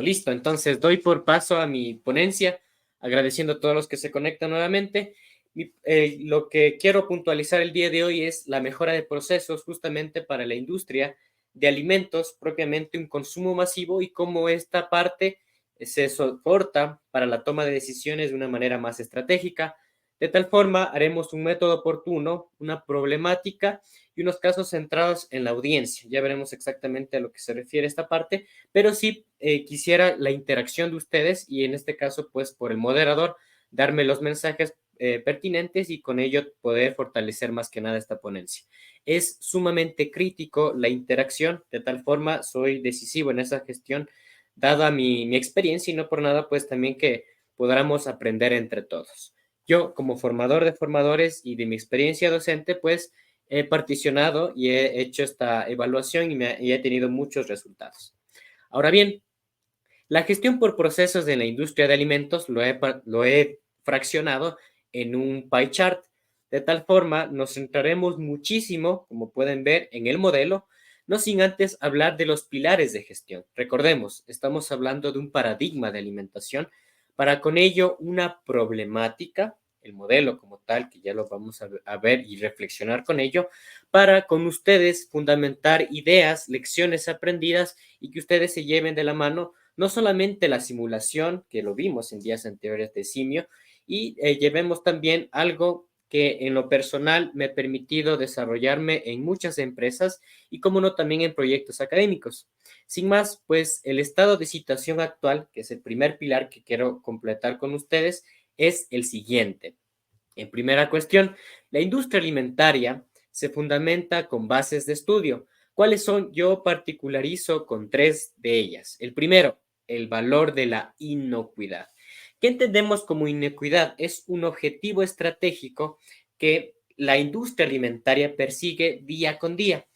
Listo, entonces doy por paso a mi ponencia, agradeciendo a todos los que se conectan nuevamente. Lo que quiero puntualizar el día de hoy es la mejora de procesos justamente para la industria de alimentos, propiamente un consumo masivo y cómo esta parte se soporta para la toma de decisiones de una manera más estratégica. De tal forma, haremos un método oportuno, una problemática y unos casos centrados en la audiencia. Ya veremos exactamente a lo que se refiere esta parte, pero sí quisiera la interacción de ustedes y en este caso, pues por el moderador, darme los mensajes pertinentes y con ello poder fortalecer más que nada esta ponencia. Es sumamente crítico la interacción, de tal forma soy decisivo en esa gestión, dada mi experiencia y no por nada, pues también que podamos aprender entre todos. Yo, como formador de formadores y de mi experiencia docente, pues he particionado y he hecho esta evaluación y he tenido muchos resultados. Ahora bien, la gestión por procesos de la industria de alimentos lo he fraccionado en un pie chart. De tal forma, nos centraremos muchísimo, como pueden ver, en el modelo, no sin antes hablar de los pilares de gestión. Recordemos, estamos hablando de un paradigma de alimentación, para con ello una problemática, el modelo como tal, que ya lo vamos a ver y reflexionar con ello, para con ustedes fundamentar ideas, lecciones aprendidas y que ustedes se lleven de la mano no solamente la simulación, que lo vimos en días anteriores de Simio, y llevemos también algo que en lo personal me ha permitido desarrollarme en muchas empresas y, como no, también en proyectos académicos. Sin más, pues el estado de situación actual, que es el primer pilar que quiero completar con ustedes, es el siguiente. En primera cuestión, la industria alimentaria se fundamenta con bases de estudio. ¿Cuáles son? Yo particularizo con tres de ellas. El primero, el valor de la inocuidad. ¿Qué entendemos como inocuidad? Es un objetivo estratégico que la industria alimentaria persigue día con día.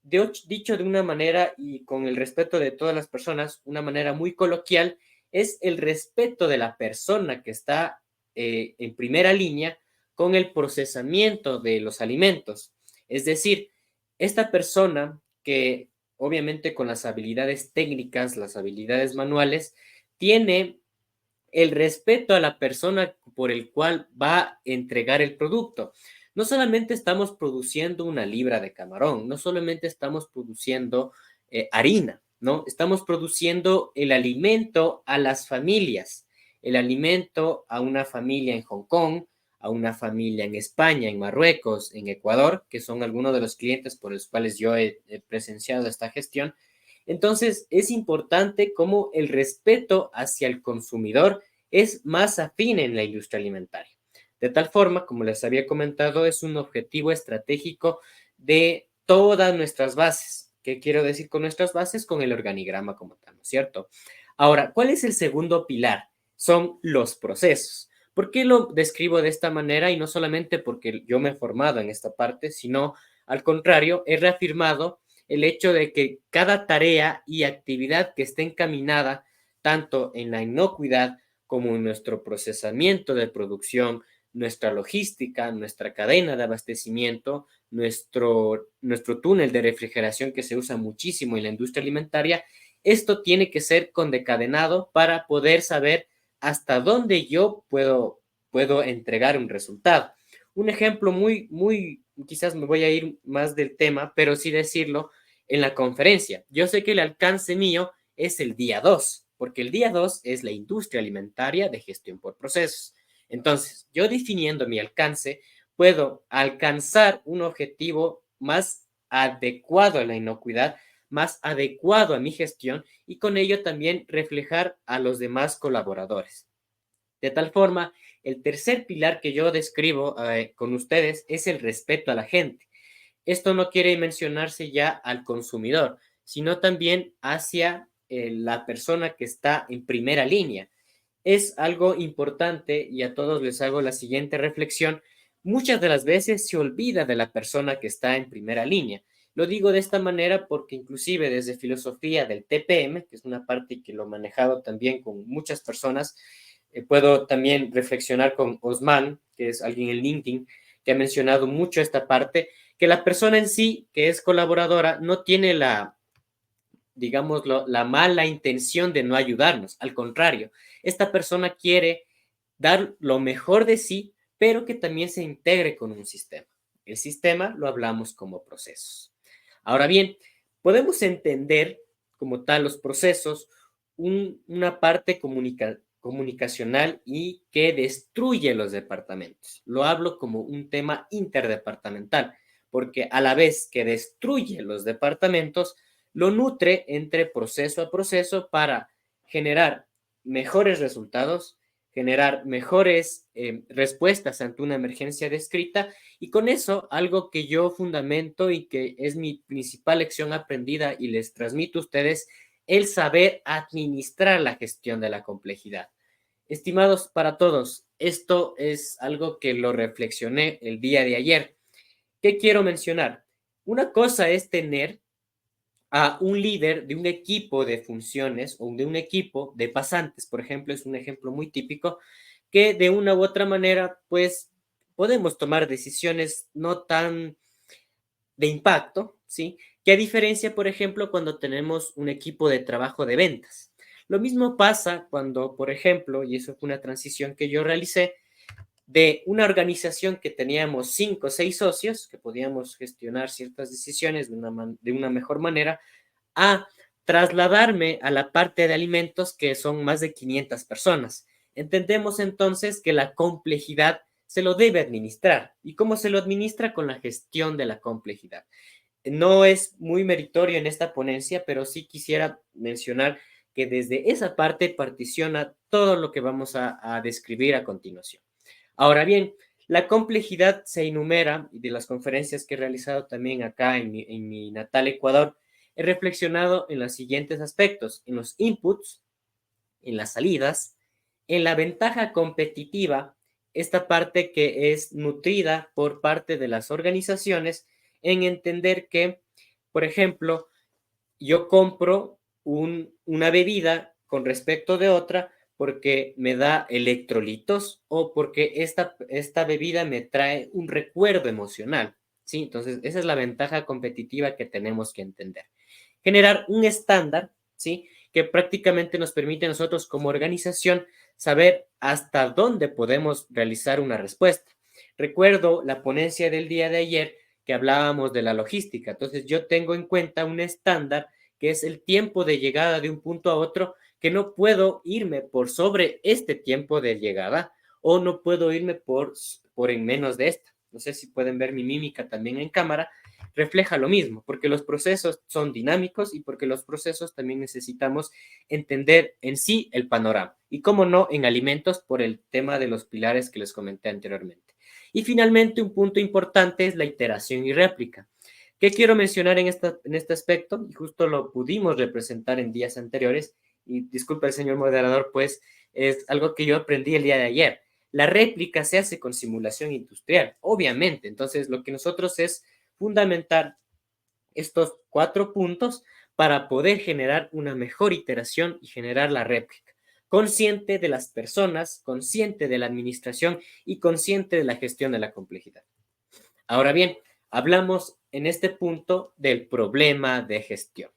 Dicho de una manera y con el respeto de todas las personas, una manera muy coloquial, es el respeto de la persona que está en primera línea con el procesamiento de los alimentos. Es decir, esta persona que obviamente con las habilidades técnicas, las habilidades manuales, tiene el respeto a la persona por el cual va a entregar el producto. No solamente estamos produciendo una libra de camarón, no solamente estamos produciendo harina, ¿no? Estamos produciendo el alimento a las familias, el alimento a una familia en Hong Kong, a una familia en España, en Marruecos, en Ecuador, que son algunos de los clientes por los cuales yo he presenciado esta gestión. Entonces, es importante cómo el respeto hacia el consumidor es más afín en la industria alimentaria. De tal forma, como les había comentado, es un objetivo estratégico de todas nuestras bases. ¿Qué quiero decir con nuestras bases? Con el organigrama como tal, ¿no es cierto? Ahora, ¿cuál es el segundo pilar? Son los procesos. ¿Por qué lo describo de esta manera? Y no solamente porque yo me he formado en esta parte, sino al contrario, he reafirmado el hecho de que cada tarea y actividad que esté encaminada tanto en la inocuidad como en nuestro procesamiento de producción, nuestra logística, nuestra cadena de abastecimiento, nuestro túnel de refrigeración que se usa muchísimo en la industria alimentaria, esto tiene que ser condecadenado para poder saber hasta dónde yo puedo entregar un resultado. Un ejemplo quizás me voy a ir más del tema, pero sí decirlo, en la conferencia. Yo sé que el alcance mío es el día 2, porque el día 2 es la industria alimentaria de gestión por procesos. Entonces, yo definiendo mi alcance, puedo alcanzar un objetivo más adecuado a la inocuidad, más adecuado a mi gestión y con ello también reflejar a los demás colaboradores. De tal forma, el tercer pilar que yo describo con ustedes es el respeto a la gente. Esto no quiere mencionarse ya al consumidor, sino también hacia la persona que está en primera línea. Es algo importante y a todos les hago la siguiente reflexión. Muchas de las veces se olvida de la persona que está en primera línea. Lo digo de esta manera porque inclusive desde filosofía del TPM, que es una parte que lo he manejado también con muchas personas, puedo también reflexionar con Osman, que es alguien en LinkedIn, que ha mencionado mucho esta parte, que la persona en sí, que es colaboradora, no tiene digámoslo, la mala intención de no ayudarnos. Al contrario, esta persona quiere dar lo mejor de sí, pero que también se integre con un sistema. El sistema lo hablamos como procesos. Ahora bien, podemos entender como tal los procesos una parte comunicacional y que destruye los departamentos. Lo hablo como un tema interdepartamental, porque a la vez que destruye los departamentos, lo nutre entre proceso a proceso para generar mejores resultados, generar mejores respuestas ante una emergencia descrita y con eso algo que yo fundamento y que es mi principal lección aprendida y les transmito a ustedes, el saber administrar la gestión de la complejidad. Estimados para todos, esto es algo que lo reflexioné el día de ayer. ¿Qué quiero mencionar? Una cosa es tener a un líder de un equipo de funciones o de un equipo de pasantes, por ejemplo, es un ejemplo muy típico, que de una u otra manera, pues podemos tomar decisiones no tan de impacto, ¿sí? Que a diferencia, por ejemplo, cuando tenemos un equipo de trabajo de ventas. Lo mismo pasa cuando, por ejemplo, y eso fue una transición que yo realicé, de una organización que teníamos 5 o 6 socios, que podíamos gestionar ciertas decisiones de una mejor manera, a trasladarme a la parte de alimentos que son más de 500 personas. Entendemos entonces que la complejidad se lo debe administrar. ¿Y cómo se lo administra? Con la gestión de la complejidad. No es muy meritorio en esta ponencia, pero sí quisiera mencionar que desde esa parte particiona todo lo que vamos a describir a continuación. Ahora bien, la complejidad se enumera, y de las conferencias que he realizado también acá en mi natal Ecuador, he reflexionado en los siguientes aspectos, en los inputs, en las salidas, en la ventaja competitiva, esta parte que es nutrida por parte de las organizaciones, en entender que, por ejemplo, yo compro una bebida con respecto de otra porque me da electrolitos o porque esta bebida me trae un recuerdo emocional, ¿sí? Entonces, esa es la ventaja competitiva que tenemos que entender. Generar un estándar, ¿sí? Que prácticamente nos permite a nosotros como organización saber hasta dónde podemos realizar una respuesta. Recuerdo la ponencia del día de ayer que hablábamos de la logística. Entonces, yo tengo en cuenta un estándar que es el tiempo de llegada de un punto a otro, que no puedo irme por sobre este tiempo de llegada o no puedo irme por en menos de esta. No sé si pueden ver mi mímica también en cámara, refleja lo mismo, porque los procesos son dinámicos y porque los procesos también necesitamos entender en sí el panorama. Y cómo no, en alimentos por el tema de los pilares que les comenté anteriormente. Y finalmente, un punto importante es la iteración y réplica. ¿Qué quiero mencionar en este aspecto? Y justo lo pudimos representar en días anteriores, y disculpa el señor moderador, pues es algo que yo aprendí el día de ayer. La réplica se hace con simulación industrial, obviamente. Entonces, lo que nosotros es fundamentar estos 4 puntos para poder generar una mejor iteración y generar la réplica. Consciente de las personas, consciente de la administración y consciente de la gestión de la complejidad. Ahora bien, hablamos en este punto del problema de gestión.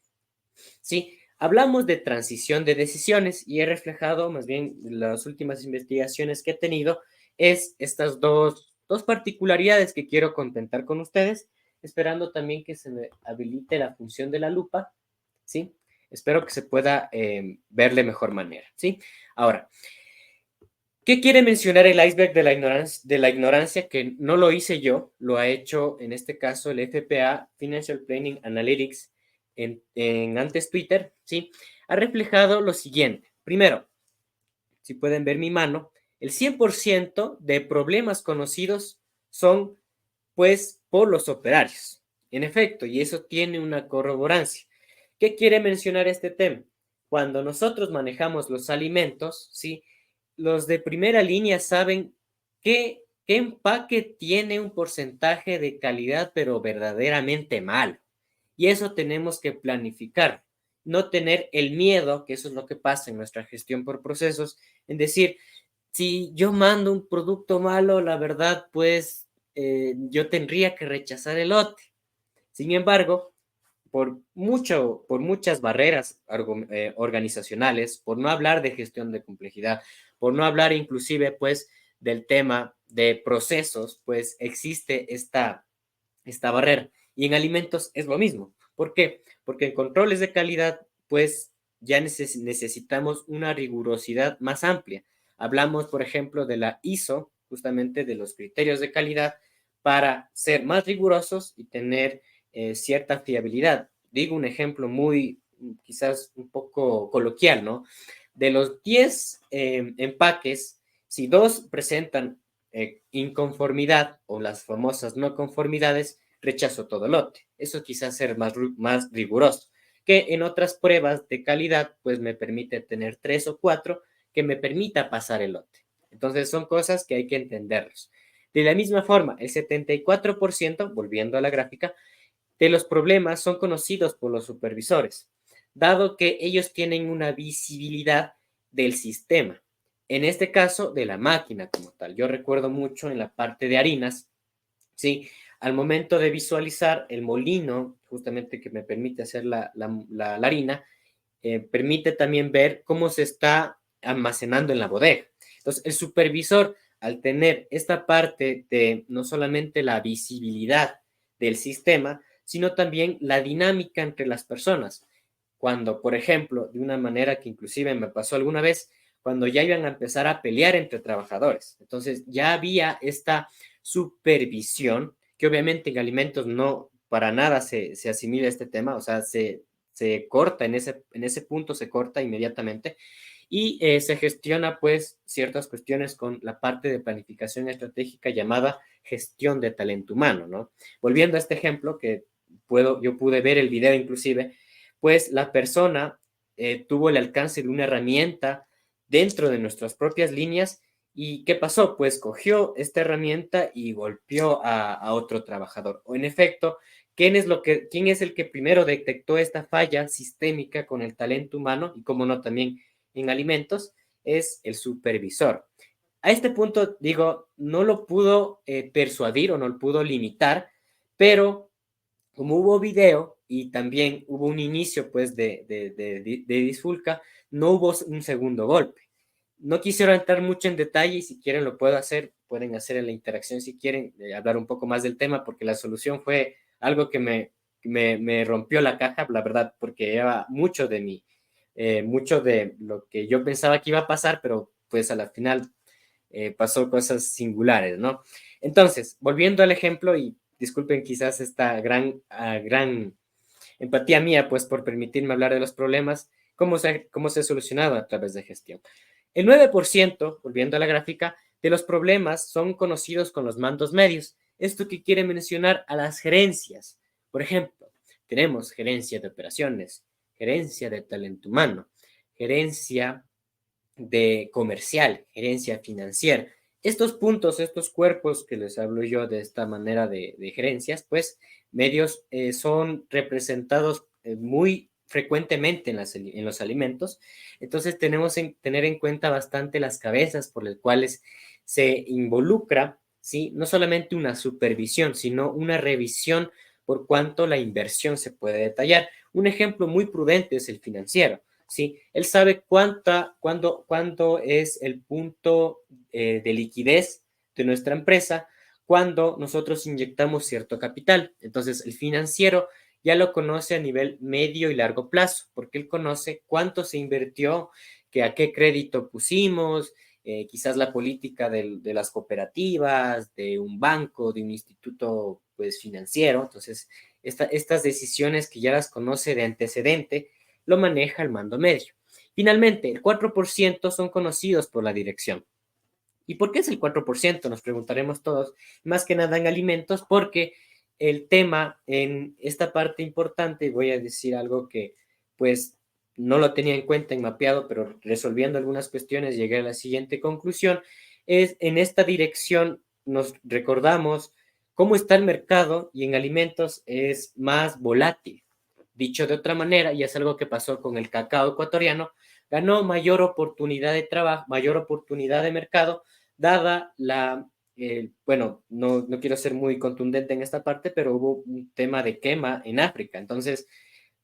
¿Sí? Hablamos de transición de decisiones y he reflejado, más bien las últimas investigaciones que he tenido, es estas dos particularidades que quiero contentar con ustedes, esperando también que se me habilite la función de la lupa, ¿sí? Espero que se pueda ver de mejor manera, ¿sí? Ahora, ¿qué quiere mencionar el iceberg de la ignorancia? Que no lo hice yo, lo ha hecho en este caso el FPA, Financial Planning Analytics, en antes Twitter, ¿sí? Ha reflejado lo siguiente. Primero, si pueden ver mi mano, el 100% de problemas conocidos son, pues, por los operarios. En efecto, y eso tiene una corroborancia. ¿Qué quiere mencionar este tema? Cuando nosotros manejamos los alimentos, ¿sí? Los de primera línea saben qué empaque tiene un porcentaje de calidad, pero verdaderamente malo. Y eso tenemos que planificar, no tener el miedo, que eso es lo que pasa en nuestra gestión por procesos, en decir, si yo mando un producto malo, la verdad, pues yo tendría que rechazar el lote. Sin embargo, por muchas barreras organizacionales, por no hablar de gestión de complejidad, por no hablar inclusive pues del tema de procesos, pues existe esta barrera. Y en alimentos es lo mismo. ¿Por qué? Porque en controles de calidad, pues ya necesitamos una rigurosidad más amplia. Hablamos, por ejemplo, de la ISO, justamente de los criterios de calidad, para ser más rigurosos y tener cierta fiabilidad. Digo un ejemplo muy, quizás un poco coloquial, ¿no? De los 10 empaques, si dos presentan inconformidad o las famosas no conformidades, rechazo todo lote. Eso quizás ser más riguroso, que en otras pruebas de calidad, pues me permite tener 3 o 4 que me permita pasar el lote. Entonces son cosas que hay que entenderlos. De la misma forma, el 74%, volviendo a la gráfica, de los problemas son conocidos por los supervisores, dado que ellos tienen una visibilidad del sistema. En este caso, de la máquina como tal. Yo recuerdo mucho en la parte de harinas, ¿sí? Al momento de visualizar el molino, justamente que me permite hacer la harina, permite también ver cómo se está almacenando en la bodega. Entonces, el supervisor, al tener esta parte de no solamente la visibilidad del sistema, sino también la dinámica entre las personas. Cuando, por ejemplo, de una manera que inclusive me pasó alguna vez, cuando ya iban a empezar a pelear entre trabajadores. Entonces, ya había esta supervisión, que obviamente en alimentos no para nada se asimila a este tema, o sea, se corta en ese punto, se corta inmediatamente y se gestiona pues ciertas cuestiones con la parte de planificación estratégica llamada gestión de talento humano, ¿no? Volviendo a este ejemplo que yo pude ver el video inclusive, pues la persona tuvo el alcance de una herramienta dentro de nuestras propias líneas y ¿qué pasó? Pues cogió esta herramienta y golpeó a otro trabajador. O en efecto, ¿quién es el que primero detectó esta falla sistémica con el talento humano y, como no, también en alimentos? Es el supervisor. A este punto, digo, no lo pudo persuadir o no lo pudo limitar, pero como hubo video y también hubo un inicio pues de disfulca, no hubo un segundo golpe. No quisiera entrar mucho en detalle y si quieren lo puedo hacer, pueden hacer en la interacción si quieren, hablar un poco más del tema, porque la solución fue algo que me rompió la caja, la verdad, porque era mucho de lo que yo pensaba que iba a pasar, pero pues a la final pasó cosas singulares, ¿no? Entonces, volviendo al ejemplo, y disculpen quizás esta gran empatía mía, pues por permitirme hablar de los problemas, cómo se ha solucionado a través de gestión. El 9%, volviendo a la gráfica, de los problemas son conocidos con los mandos medios. Esto que quiere mencionar a las gerencias. Por ejemplo, tenemos gerencia de operaciones, gerencia de talento humano, gerencia de comercial, gerencia financiera. Estos puntos, estos cuerpos que les hablo yo de esta manera de gerencias, pues medios son representados muy frecuentemente en los alimentos. Entonces tenemos que tener en cuenta bastante las cabezas por las cuales se involucra, ¿sí? No solamente una supervisión, sino una revisión por cuanto la inversión se puede detallar. Un ejemplo muy prudente es el financiero. ¿Sí? Él sabe cuándo es el punto de liquidez de nuestra empresa cuando nosotros inyectamos cierto capital. Entonces, el financiero ya lo conoce a nivel medio y largo plazo, porque él conoce cuánto se invirtió, que a qué crédito pusimos, quizás la política de las cooperativas, de un banco, de un instituto pues, financiero. Entonces, estas decisiones que ya las conoce de antecedente, lo maneja el mando medio. Finalmente, el 4% son conocidos por la dirección. ¿Y por qué es el 4%? Nos preguntaremos todos. Más que nada en alimentos, porque el tema en esta parte importante, voy a decir algo que pues no lo tenía en cuenta en mapeado, pero resolviendo algunas cuestiones llegué a la siguiente conclusión, es en esta dirección nos recordamos cómo está el mercado y en alimentos es más volátil. Dicho de otra manera, y es algo que pasó con el cacao ecuatoriano, ganó mayor oportunidad de trabajo, mayor oportunidad de mercado, dada bueno, no quiero ser muy contundente en esta parte, pero hubo un tema de quema en África. Entonces,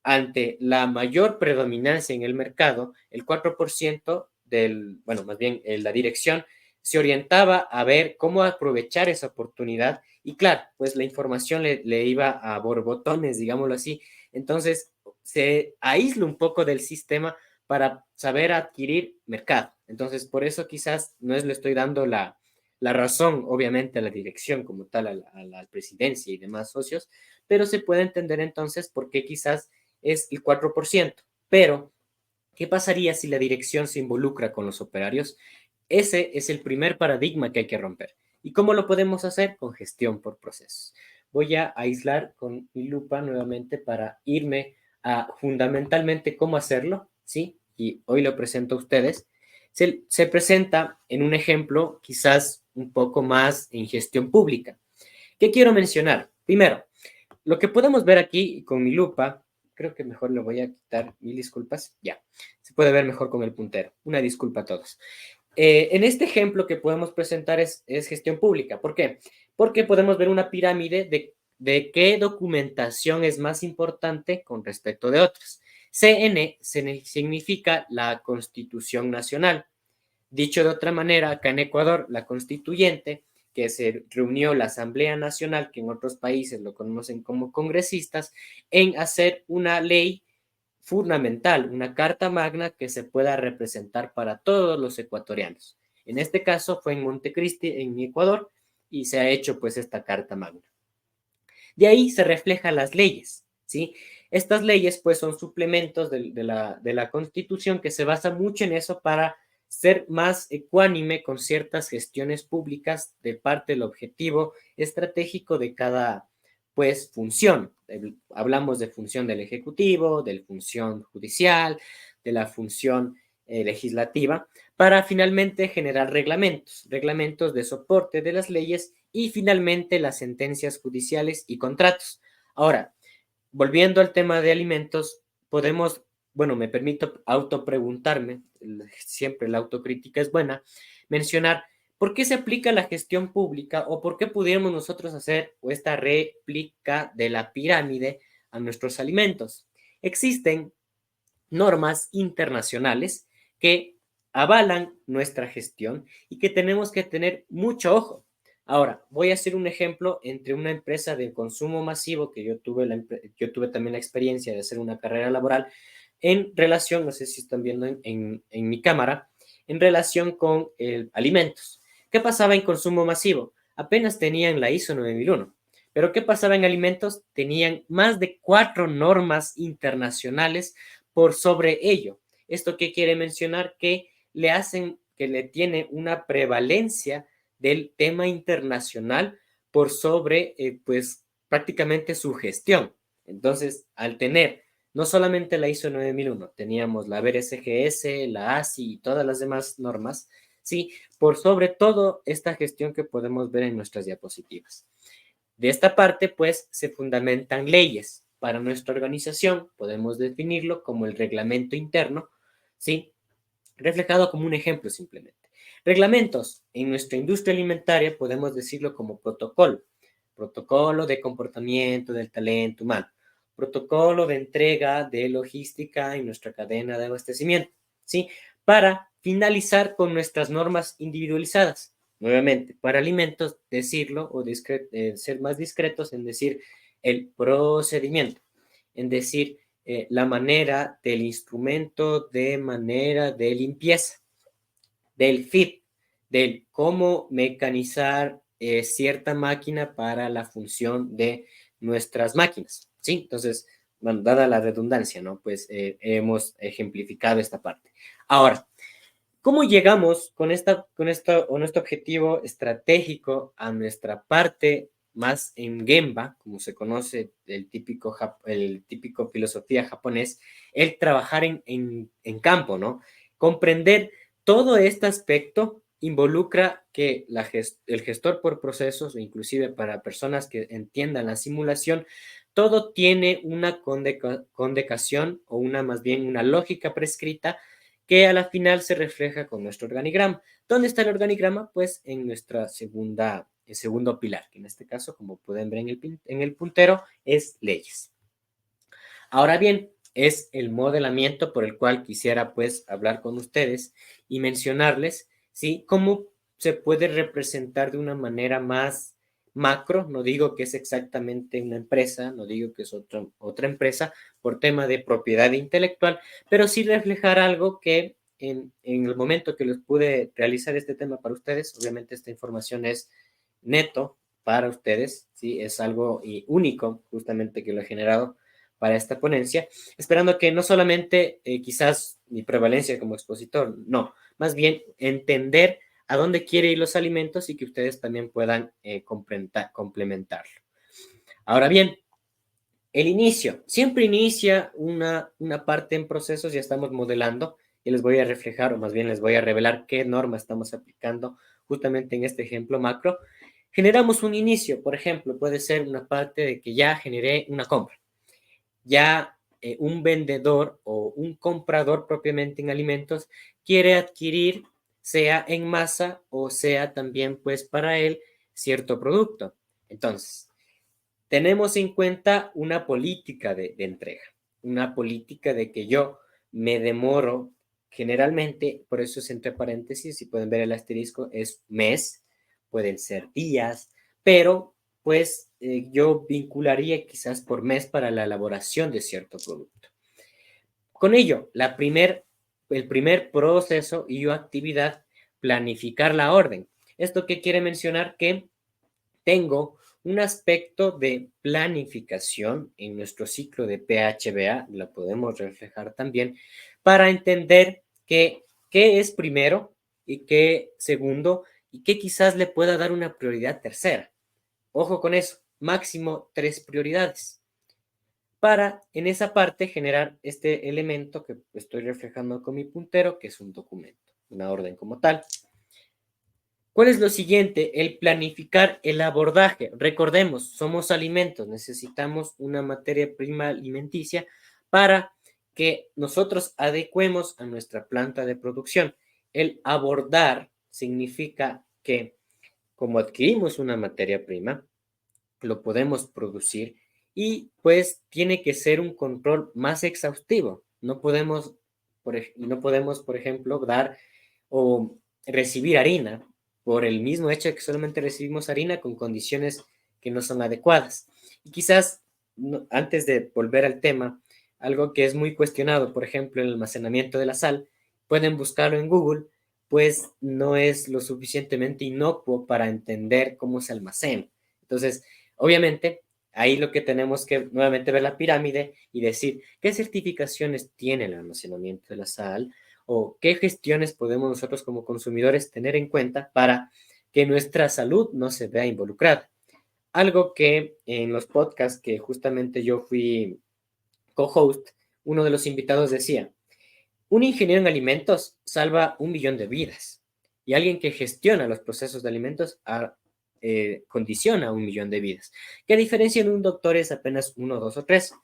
ante la mayor predominancia en el mercado, el 4% bueno, más bien la dirección se orientaba a ver cómo aprovechar esa oportunidad y claro, pues la información le iba a borbotones, digámoslo así. Entonces, se aísla un poco del sistema para saber adquirir mercado. Entonces, por eso quizás no le estoy dando la razón, obviamente, a la dirección como tal, a la presidencia y demás socios, pero se puede entender entonces por qué quizás es el 4%. Pero, ¿qué pasaría si la dirección se involucra con los operarios? Ese es el primer paradigma que hay que romper. ¿Y cómo lo podemos hacer? Con gestión por procesos. Voy a aislar con mi lupa nuevamente para irme a fundamentalmente cómo hacerlo, ¿sí? Y hoy lo presento a ustedes. Se presenta en un ejemplo quizás un poco más en gestión pública. ¿Qué quiero mencionar? Primero, lo que podemos ver aquí con mi lupa, creo que mejor lo voy a quitar, mil disculpas, ya, se puede ver mejor con el puntero. Una disculpa a todos. En este ejemplo que podemos presentar es gestión pública. ¿Por qué? Porque podemos ver una pirámide de qué documentación es más importante con respecto de otras. CN significa la Constitución Nacional. Dicho de otra manera, acá en Ecuador, la constituyente, que se reunió la Asamblea Nacional, que en otros países lo conocen como congresistas, en hacer una ley fundamental, una carta magna que se pueda representar para todos los ecuatorianos. En este caso fue en Montecristi, en Ecuador, y se ha hecho pues esta carta magna. De ahí se reflejan las leyes, ¿sí? Estas leyes pues son suplementos de la Constitución que se basa mucho en eso para ser más ecuánime con ciertas gestiones públicas de parte del objetivo estratégico de cada pues función. Hablamos de función del Ejecutivo, de la función judicial, de la función legislativa, para finalmente generar reglamentos de soporte de las leyes y finalmente las sentencias judiciales y contratos. Ahora, volviendo al tema de alimentos, podemos, bueno, me permito autopreguntarme, siempre la autocrítica es buena, mencionar por qué se aplica la gestión pública o por qué pudiéramos nosotros hacer esta réplica de la pirámide a nuestros alimentos. Existen normas internacionales que avalan nuestra gestión y que tenemos que tener mucho ojo. Ahora, voy a hacer un ejemplo entre una empresa de consumo masivo que yo tuve también la experiencia de hacer una carrera laboral en relación, no sé si están viendo en mi cámara, en relación con alimentos. ¿Qué pasaba en consumo masivo? Apenas tenían la ISO 9001. Pero ¿qué pasaba en alimentos? Tenían más de 4 normas internacionales por sobre ello. ¿Esto qué quiere mencionar? Que que le tiene una prevalencia del tema internacional por sobre, pues, prácticamente su gestión. Entonces, al tener no solamente la ISO 9001, teníamos la BRCGS, la ASI y todas las demás normas, ¿sí? Por sobre todo esta gestión que podemos ver en nuestras diapositivas. De esta parte, pues, se fundamentan leyes. Para nuestra organización podemos definirlo como el reglamento interno, ¿sí? Reflejado como un ejemplo simplemente. Reglamentos. En nuestra industria alimentaria podemos decirlo como protocolo. Protocolo de comportamiento del talento humano. Protocolo de entrega de logística en nuestra cadena de abastecimiento, ¿sí? Para finalizar con nuestras normas individualizadas. Nuevamente, para alimentos, decirlo o ser más discretos en decir el procedimiento, en decir la manera del instrumento de manera de limpieza, del fit, del cómo mecanizar cierta máquina para la función de nuestras máquinas, ¿sí? Entonces, bueno, dada la redundancia, ¿no? Pues hemos ejemplificado esta parte. Ahora, ¿cómo llegamos con nuestro objetivo estratégico a nuestra parte más en Gemba, como se conoce el típico filosofía japonés, el trabajar en campo, ¿no? Comprender todo este aspecto involucra que el gestor por procesos, inclusive para personas que entiendan la simulación, todo tiene una condecación o más bien una lógica prescrita que a la final se refleja con nuestro organigrama. ¿Dónde está el organigrama? Pues en nuestra el segundo pilar, que en este caso, como pueden ver en el puntero, es leyes. Ahora bien, es el modelamiento por el cual quisiera pues hablar con ustedes y mencionarles, ¿sí? Cómo se puede representar de una manera más macro. No digo que es exactamente una empresa, no digo que es otra empresa por tema de propiedad intelectual, pero sí reflejar algo que en el momento que les pude realizar este tema para ustedes, obviamente esta información es neto para ustedes, ¿sí? Es algo único justamente que lo he generado para esta ponencia, esperando que no solamente quizás mi prevalencia como expositor, no, más bien entender a dónde quiere ir los alimentos y que ustedes también puedan complementarlo. Ahora bien, el inicio. Siempre inicia una parte en procesos, ya estamos modelando y les voy a reflejar, o más bien les voy a revelar qué norma estamos aplicando justamente en este ejemplo macro. Generamos un inicio, por ejemplo, puede ser una parte de que ya generé una compra. Ya un vendedor o un comprador propiamente en alimentos quiere adquirir, sea en masa o sea también pues para él cierto producto. Entonces, tenemos en cuenta una política de entrega, una política de que yo me demoro generalmente, por eso es entre paréntesis, si pueden ver el asterisco, es mes, pueden ser días, pero pues yo vincularía quizás por mes para la elaboración de cierto producto. Con ello, el primer proceso y actividad, planificar la orden. ¿Esto qué quiere mencionar? Que tengo un aspecto de planificación en nuestro ciclo de PHBA, lo podemos reflejar también, para entender qué es primero y qué segundo y qué quizás le pueda dar una prioridad tercera. Ojo con eso, máximo 3 prioridades para en esa parte generar este elemento que estoy reflejando con mi puntero, que es un documento, una orden como tal. ¿Cuál es lo siguiente? El planificar el abordaje. Recordemos, somos alimentos, necesitamos una materia prima alimenticia para que nosotros adecuemos a nuestra planta de producción. El abordar significa que como adquirimos una materia prima, lo podemos producir y pues tiene que ser un control más exhaustivo. No podemos, por ejemplo, dar o recibir harina por el mismo hecho de que solamente recibimos harina con condiciones que no son adecuadas. Y quizás, antes de volver al tema, algo que es muy cuestionado, por ejemplo, el almacenamiento de la sal, pueden buscarlo en Google, pues no es lo suficientemente inocuo para entender cómo se almacena. Entonces, obviamente, ahí lo que tenemos que nuevamente ver la pirámide y decir qué certificaciones tiene el almacenamiento de la sal o qué gestiones podemos nosotros como consumidores tener en cuenta para que nuestra salud no se vea involucrada. Algo que en los podcasts que justamente yo fui co-host, uno de los invitados decía, un ingeniero en alimentos salva 1 millón de vidas y alguien que gestiona los procesos de alimentos condiciona 1 millón de vidas. ¿Qué diferencia en un doctor es apenas 1, 2 o 3?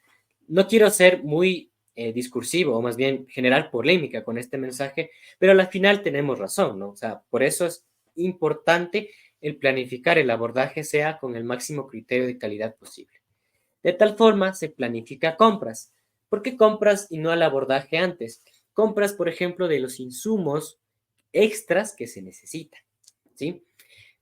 No quiero ser muy discursivo o más bien generar polémica con este mensaje, pero al final tenemos razón, ¿no? O sea, por eso es importante el planificar el abordaje sea con el máximo criterio de calidad posible. De tal forma se planifica compras. ¿Por qué compras y no al abordaje antes? Compras, por ejemplo, de los insumos extras que se necesitan, ¿sí?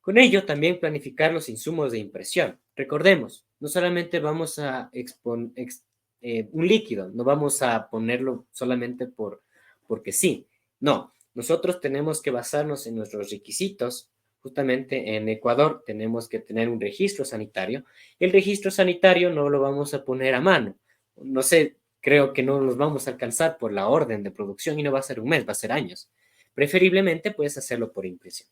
Con ello también planificar los insumos de impresión. Recordemos, no solamente vamos a un líquido, no vamos a ponerlo solamente porque sí. No, nosotros tenemos que basarnos en nuestros requisitos. Justamente en Ecuador tenemos que tener un registro sanitario. El registro sanitario no lo vamos a poner a mano. No sé, creo que no los vamos a alcanzar por la orden de producción y no va a ser un mes, va a ser años. Preferiblemente puedes hacerlo por impresión.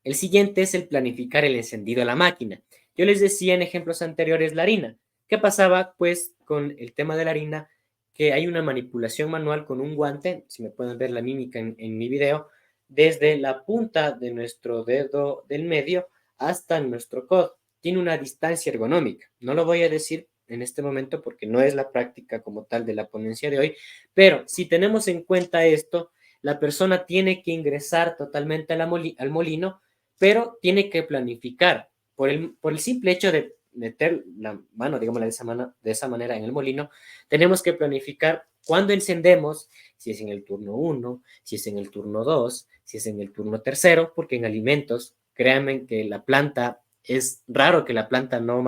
El siguiente es el planificar el encendido de la máquina. Yo les decía en ejemplos anteriores la harina. ¿Qué pasaba pues con el tema de la harina? Que hay una manipulación manual con un guante, si me pueden ver la mímica en mi video, desde la punta de nuestro dedo del medio hasta nuestro codo. Tiene una distancia ergonómica. No lo voy a decir en este momento porque no es la práctica como tal de la ponencia de hoy, pero si tenemos en cuenta esto, la persona tiene que ingresar totalmente al molino, pero tiene que planificar. Por el simple hecho de meter la mano, digámoslo de esa manera, en el molino, tenemos que planificar cuándo encendemos, si es en el turno 1, si es en el turno 2, si es en el turno tercero, porque en alimentos, créanme que la planta, es raro que la planta no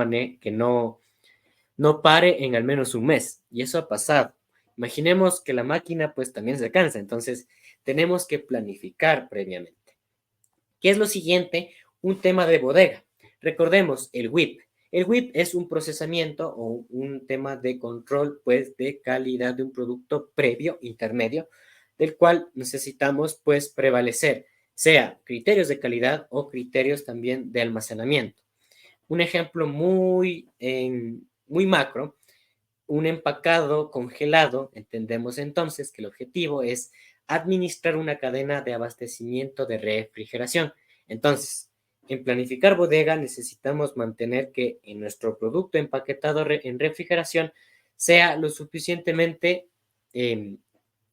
pare en al menos un mes, y eso ha pasado. Imaginemos que la máquina pues también se cansa, entonces tenemos que planificar previamente. ¿Qué es lo siguiente? Un tema de bodega. Recordemos el WIP. El WIP es un procesamiento o un tema de control, pues, de calidad de un producto previo, intermedio, del cual necesitamos, pues, prevalecer, sea criterios de calidad o criterios también de almacenamiento. Un ejemplo muy macro, un empacado congelado, entendemos entonces que el objetivo es administrar una cadena de abastecimiento de refrigeración. Entonces, en planificar bodega necesitamos mantener que en nuestro producto empaquetado en refrigeración sea lo suficientemente eh,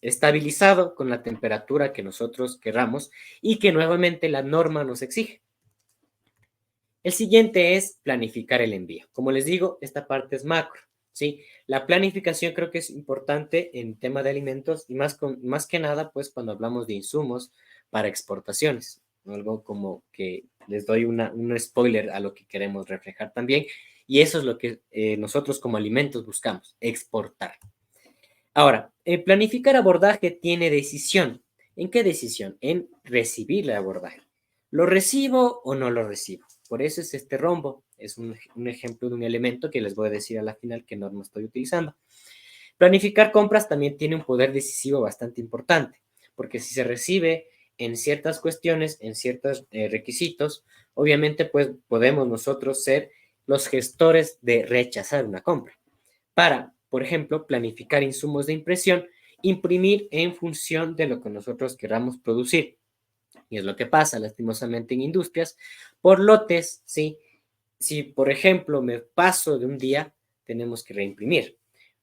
estabilizado con la temperatura que nosotros querramos y que nuevamente la norma nos exige. El siguiente es planificar el envío. Como les digo, esta parte es macro, ¿sí? La planificación creo que es importante en tema de alimentos y más que nada, pues cuando hablamos de insumos para exportaciones, ¿no? Algo como que les doy un spoiler a lo que queremos reflejar también, y eso es lo que nosotros como alimentos buscamos, exportar. Ahora, planificar abordaje tiene decisión. ¿En qué decisión? En recibir el abordaje. ¿Lo recibo o no lo recibo? Por eso es este rombo. Es un ejemplo de un elemento que les voy a decir a la final qué norma estoy utilizando. Planificar compras también tiene un poder decisivo bastante importante, porque si se recibe en ciertas cuestiones, en ciertos requisitos, obviamente pues podemos nosotros ser los gestores de rechazar una compra para, por ejemplo, planificar insumos de impresión, imprimir en función de lo que nosotros queramos producir. Y es lo que pasa, lastimosamente, en industrias, por lotes, ¿sí? Si, por ejemplo, me paso de un día, tenemos que reimprimir.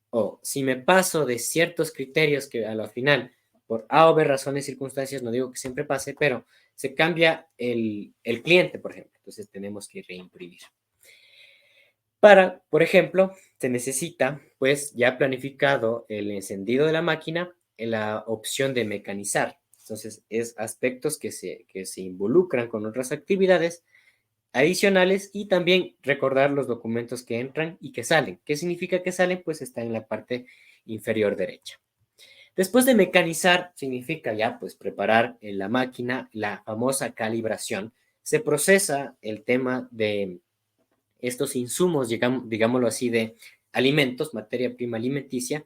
O si me paso de ciertos criterios que a la final, por A o B razones, circunstancias, no digo que siempre pase, pero se cambia el cliente, por ejemplo. Entonces tenemos que reimprimir. Para, por ejemplo, se necesita, pues, ya planificado el encendido de la máquina, en la opción de mecanizar. Entonces, es aspectos que se involucran con otras actividades adicionales y también recordar los documentos que entran y que salen. ¿Qué significa que salen? Pues está en la parte inferior derecha. Después de mecanizar, significa ya, pues, preparar en la máquina, la famosa calibración. Se procesa el tema de estos insumos, digámoslo así, de alimentos, materia prima alimenticia,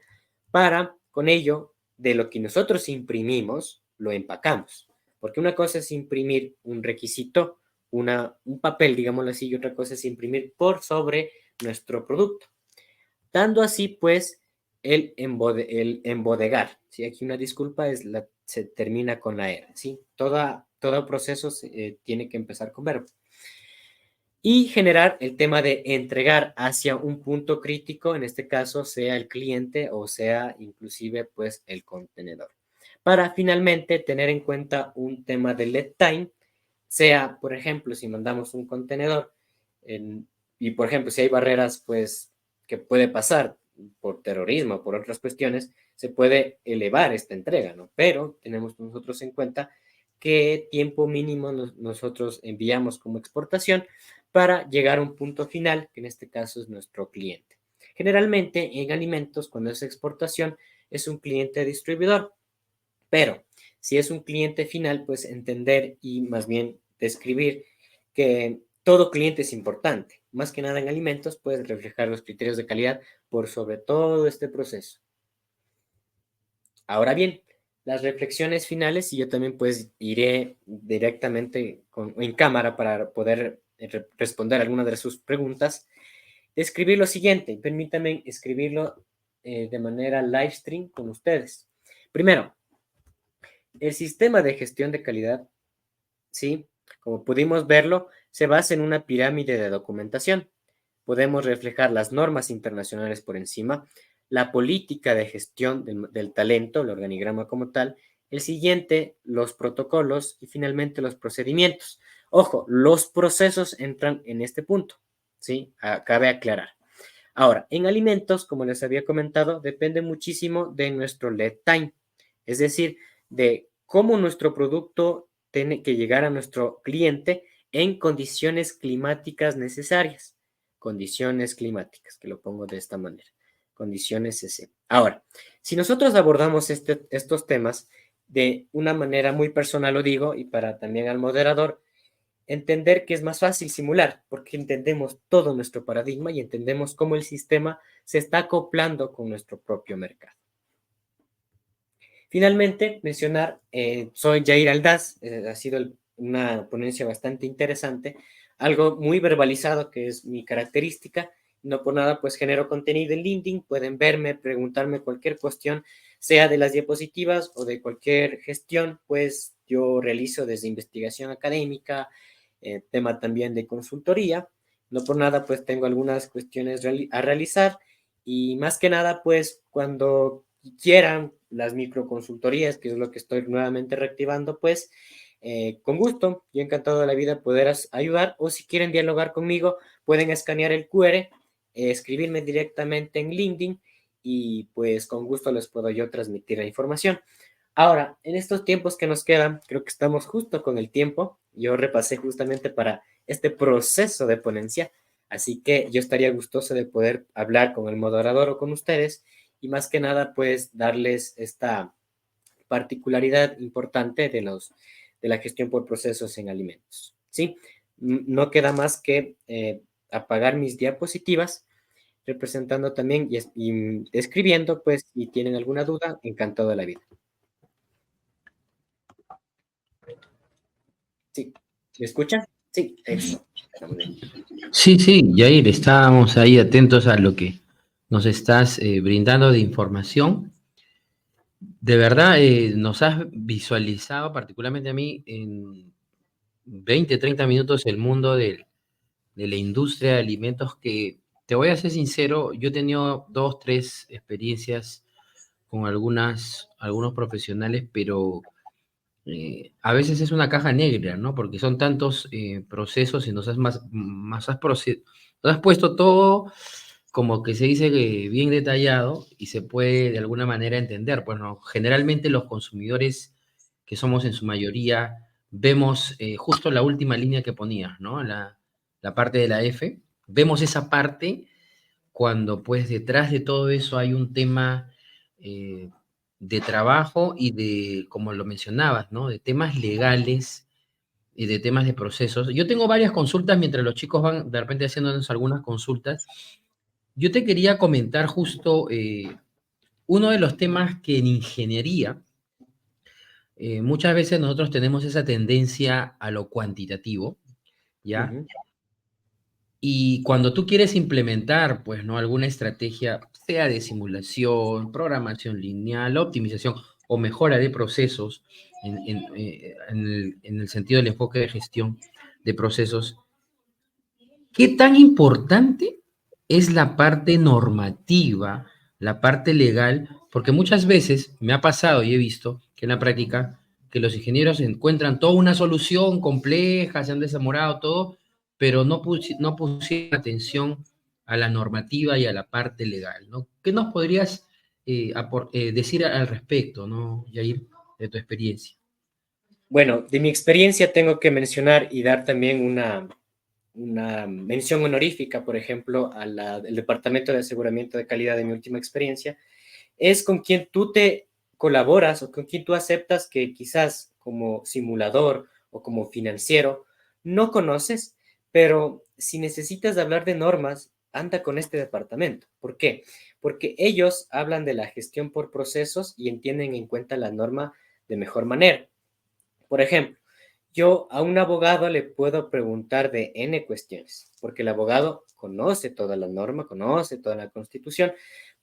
para, con ello, de lo que nosotros imprimimos, lo empacamos. Porque una cosa es imprimir un requisito, un papel, digámoslo así, y otra cosa es imprimir por sobre nuestro producto. Dando así, pues, el embodegar. ¿Sí? Aquí una disculpa, se termina con la R. ¿Sí? Todo proceso tiene que empezar con verbo y generar el tema de entregar hacia un punto crítico, en este caso sea el cliente o sea inclusive pues el contenedor. Para finalmente tener en cuenta un tema de lead time, sea por ejemplo si mandamos un contenedor y por ejemplo si hay barreras pues que puede pasar por terrorismo, por otras cuestiones, se puede elevar esta entrega, ¿no? Pero tenemos nosotros en cuenta qué tiempo mínimo nosotros enviamos como exportación para llegar a un punto final, que en este caso es nuestro cliente. Generalmente en alimentos, cuando es exportación, es un cliente distribuidor, pero si es un cliente final, pues entender y más bien describir que todo cliente es importante. Más que nada en alimentos, puedes reflejar los criterios de calidad por sobre todo este proceso. Ahora bien, las reflexiones finales, y yo también pues iré directamente en cámara para poder responder algunas de sus preguntas, escribir lo siguiente, permítanme escribirlo de manera live stream con ustedes. Primero, el sistema de gestión de calidad, ¿sí? Como pudimos verlo, se basa en una pirámide de documentación. podemos reflejar las normas internacionales por encima, la política de gestión del talento, el organigrama como tal, el siguiente, los protocolos y finalmente los procedimientos. Ojo, los procesos entran en este punto, ¿sí? Cabe aclarar. Ahora, en alimentos, como les había comentado, depende muchísimo de nuestro lead time, es decir, de cómo nuestro producto tiene que llegar a nuestro cliente en condiciones climáticas necesarias. Condiciones climáticas, que lo pongo de esta manera. Condiciones CC. Ahora, si nosotros abordamos estos temas de una manera muy personal, lo digo, y para también al moderador, entender que es más fácil simular, porque entendemos todo nuestro paradigma y entendemos cómo el sistema se está acoplando con nuestro propio mercado. Finalmente, mencionar, soy Jair Aldaz, ha sido una ponencia bastante interesante, algo muy verbalizado que es mi característica, no por nada pues genero contenido en LinkedIn, pueden verme, preguntarme cualquier cuestión, sea de las diapositivas o de cualquier gestión, pues yo realizo desde investigación académica, tema también de consultoría, no por nada pues tengo algunas cuestiones a realizar y más que nada pues cuando quieran las microconsultorías, que es lo que estoy nuevamente reactivando, pues con gusto, yo encantado de la vida poder ayudar, o si quieren dialogar conmigo, pueden escanear el QR, escribirme directamente en LinkedIn y pues con gusto les puedo yo transmitir la información. Ahora, en estos tiempos que nos quedan, creo que estamos justo con el tiempo. Yo repasé justamente para este proceso de ponencia, así que yo estaría gustoso de poder hablar con el moderador o con ustedes y más que nada, pues darles esta particularidad importante de la gestión por procesos en alimentos. ¿Sí? No queda más que apagar mis diapositivas, representando también y escribiendo, pues, si tienen alguna duda, encantado de la vida. Sí, ¿me escuchan? Sí, eso. Sí, sí, Yair, estábamos ahí atentos a lo que nos estás brindando de información. De verdad, nos has visualizado, particularmente a mí, en 20, 30 minutos el mundo de la industria de alimentos que, te voy a ser sincero, yo he tenido dos, tres experiencias con algunos profesionales, pero a veces es una caja negra, ¿no? Porque son tantos procesos y nos has puesto todo como que se dice que bien detallado y se puede de alguna manera entender. Pues no, generalmente los consumidores, que somos en su mayoría, vemos justo la última línea que ponías, ¿no? La parte de la F. Vemos esa parte cuando pues detrás de todo eso hay un tema eh, de trabajo y de, como lo mencionabas, ¿no? De temas legales y de temas de procesos. Yo tengo varias consultas mientras los chicos van de repente haciéndonos algunas consultas. Yo te quería comentar justo uno de los temas que en ingeniería muchas veces nosotros tenemos esa tendencia a lo cuantitativo, ¿ya? Ujú. Y cuando tú quieres implementar, pues, ¿no? Alguna estrategia, sea de simulación, programación lineal, optimización o mejora de procesos, en el sentido del enfoque de gestión de procesos, ¿qué tan importante es la parte normativa, la parte legal? Porque muchas veces me ha pasado y he visto que en la práctica que los ingenieros encuentran toda una solución compleja, se han demorado todo, pero no pusieron atención a la normativa y a la parte legal, ¿no? ¿Qué nos podrías decir al respecto, ¿no, Yair, de tu experiencia? Bueno, de mi experiencia tengo que mencionar y dar también una mención honorífica, por ejemplo, al Departamento de Aseguramiento de Calidad de mi última experiencia, es con quien tú te colaboras o con quien tú aceptas que quizás como simulador o como financiero no conoces, pero si necesitas hablar de normas, anda con este departamento. ¿Por qué? Porque ellos hablan de la gestión por procesos y entienden en cuenta la norma de mejor manera. Por ejemplo, yo a un abogado le puedo preguntar de N cuestiones, porque el abogado conoce toda la norma, conoce toda la constitución,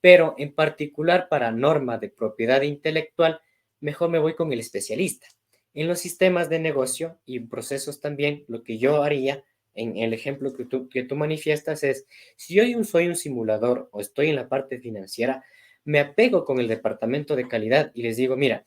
pero en particular para norma de propiedad intelectual, mejor me voy con el especialista. En los sistemas de negocio y en procesos también, lo que yo haría en el ejemplo que tú manifiestas es, si yo soy un simulador o estoy en la parte financiera, me apego con el departamento de calidad y les digo, mira,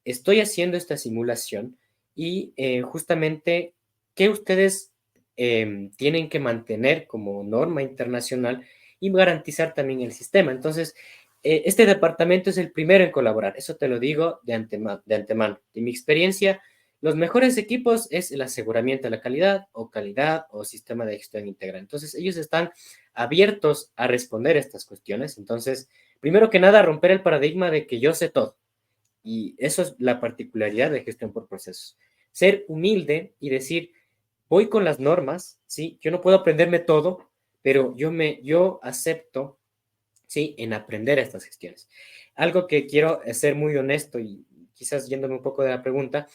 estoy haciendo esta simulación y justamente, ¿qué ustedes tienen que mantener como norma internacional y garantizar también el sistema? Entonces, este departamento es el primero en colaborar, eso te lo digo de antemano. De mi experiencia, los mejores equipos es el aseguramiento de la calidad o sistema de gestión integral. Entonces, ellos están abiertos a responder estas cuestiones. Entonces, primero que nada, romper el paradigma de que yo sé todo. Y eso es la particularidad de gestión por procesos. Ser humilde y decir, voy con las normas, ¿sí? Yo no puedo aprenderme todo, pero yo acepto, ¿sí? En aprender estas gestiones. Algo que quiero ser muy honesto y quizás yéndome un poco de la pregunta,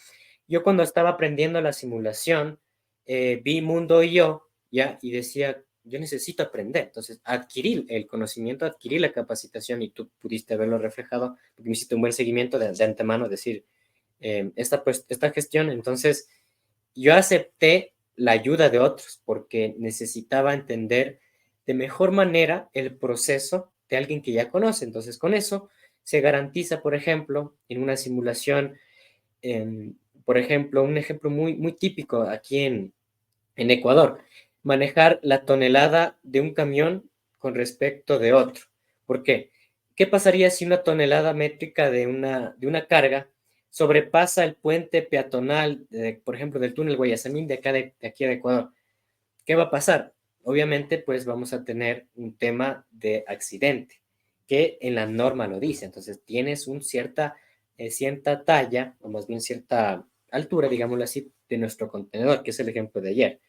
yo cuando estaba aprendiendo la simulación, vi Mundo y yo, ¿ya? Y decía, yo necesito aprender. Entonces, adquirir el conocimiento, adquirir la capacitación y tú pudiste verlo reflejado, porque me hiciste un buen seguimiento de antemano, decir, esta gestión. Entonces, yo acepté la ayuda de otros porque necesitaba entender de mejor manera el proceso de alguien que ya conoce. Entonces, con eso se garantiza, por ejemplo, en una simulación, eh, por ejemplo, un ejemplo muy típico aquí en Ecuador, manejar la tonelada de un camión con respecto de otro. ¿Por qué? ¿Qué pasaría si una tonelada métrica de una carga sobrepasa el puente peatonal, por ejemplo, del túnel Guayasamín de aquí de Ecuador? ¿Qué va a pasar? Obviamente, pues vamos a tener un tema de accidente, que en la norma lo dice. Entonces, tienes cierta talla, o más bien cierta altura, digámoslo así, de nuestro contenedor, que es el ejemplo de ayer.